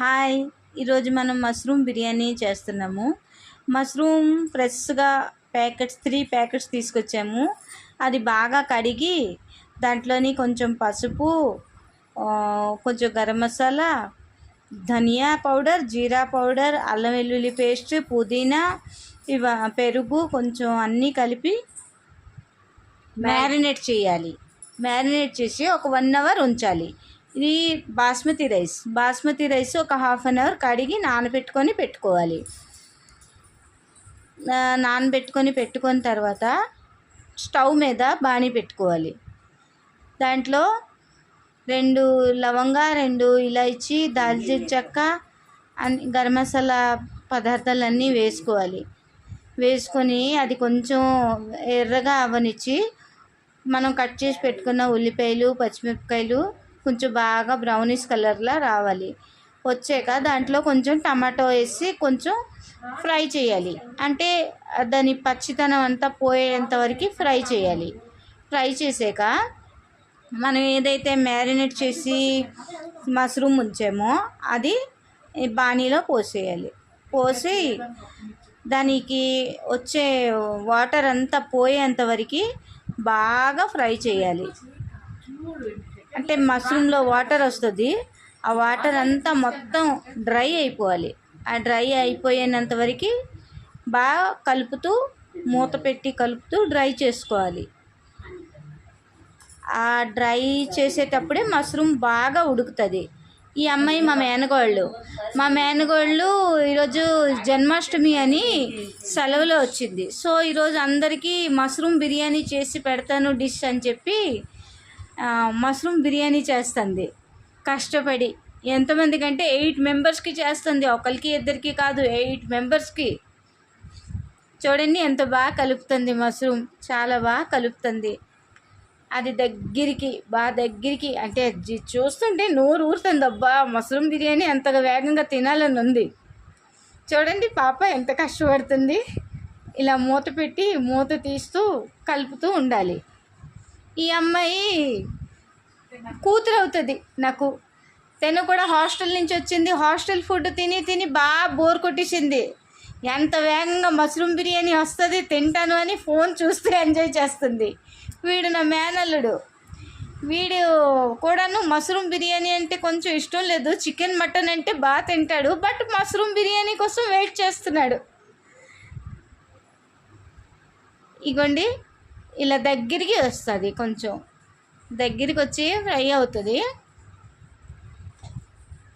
Hi, ఈరోజు మనం mushroom biryani చేస్తున్నాము. మష్రూమ్ ఫ్రెష్గా త్రీ ప్యాకెట్స్ తీసుకొచ్చాము. అది బాగా కడిగి దాంట్లోని కొంచెం పసుపు, కొంచెం గరం మసాలా, ధనియా పౌడర్, జీరా పౌడర్, అల్లం వెల్లుల్లి పేస్ట్, పుదీనా, పెరుగు కొంచెం అన్నీ కలిపి మ్యారినేట్ చేయాలి. మ్యారినేట్ చేసి ఒక 1 అవర్ ఉంచాలి. ఇది బాస్మతి రైస్ ఒక ½ అన్ అవర్ కడిగి నానబెట్టుకొని పెట్టుకున్న తర్వాత స్టవ్ మీద బాణీ పెట్టుకోవాలి. దాంట్లో 2 లవంగా, 2 ఇలాచి, దాల్చిన చెక్క, గరం మసాలా పదార్థాలన్నీ వేసుకొని అది కొంచెం ఎర్రగా అవ్వనిచ్చి మనం కట్ చేసి పెట్టుకున్న ఉల్లిపాయలు, పచ్చిమిరపకాయలు కొంచెం బాగా బ్రౌనిష్ కలర్లా రావాలి. వచ్చాక దాంట్లో కొంచెం టమాటో వేసి కొంచెం ఫ్రై చేయాలి. అంటే దాని పచ్చితనం అంతా పోయేంత వరకు ఫ్రై చేయాలి. ఫ్రై చేసాక మనం ఏదైతే మ్యారినేట్ చేసి మష్రూమ్ ఉంచామో అది బాణీలో పోసి దానికి వచ్చే వాటర్ అంతా పోయేంత వరకు బాగా ఫ్రై చేయాలి. అంటే మష్రూమ్లో వాటర్ వస్తుంది, ఆ వాటర్ అంతా మొత్తం డ్రై అయిపోవాలి. ఆ డ్రై అయిపోయేంత వరకు బాగా మూత పెట్టి కలుపుతూ డ్రై చేసుకోవాలి. ఆ డ్రై చేసేటప్పుడే మష్రూమ్ బాగా ఉడుకుతుంది. ఈ అమ్మాయి మా మేనగోళ్ళు ఈరోజు జన్మాష్టమి అని సెలవులో వచ్చింది. సో ఈరోజు అందరికీ మష్రూమ్ బిర్యానీ చేసి పెడతాను డిష్ అని చెప్పి మష్రూమ్ బిర్యానీ చేస్తుంది కష్టపడి. ఎంతమందికి అంటే 8 మెంబర్స్కి చేస్తుంది. ఒకరికి ఇద్దరికి కాదు, 8 మెంబర్స్కి. చూడండి ఎంత బాగా కలుపుతుంది. మష్రూమ్ చాలా బాగా కలుపుతుంది. అది దగ్గరికి అంటే చూస్తుంటే నోరు ఊరుతుంది. అబ్బా, మష్రూమ్ బిర్యానీ అంతగా వేగంగా తినాలని ఉంది. చూడండి పాప ఎంత కష్టపడుతుంది. ఇలా మూత తీస్తూ కలుపుతూ ఉండాలి. ఈ అమ్మాయి కూతురు అవుతుంది నాకు. తను కూడా హాస్టల్ నుంచి వచ్చింది. హాస్టల్ ఫుడ్ తిని బాగా బోర్ కొట్టేసింది. ఎంత వేగంగా మష్రూమ్ బిర్యానీ వస్తుంది తింటాను అని ఫోన్ చూస్తూ ఎంజాయ్ చేస్తుంది. వీడు నా మేనల్లుడు. వీడు కూడాను మష్రూమ్ బిర్యానీ అంటే కొంచెం ఇష్టం లేదు. చికెన్, మటన్ అంటే బాగా తింటాడు. బట్ మష్రూమ్ బిర్యానీ కోసం వెయిట్ చేస్తున్నాడు. ఇగోండి ఇలా దగ్గరికి వస్తుంది. కొంచెం దగ్గరికి వచ్చి ఫ్రై అవుతుంది.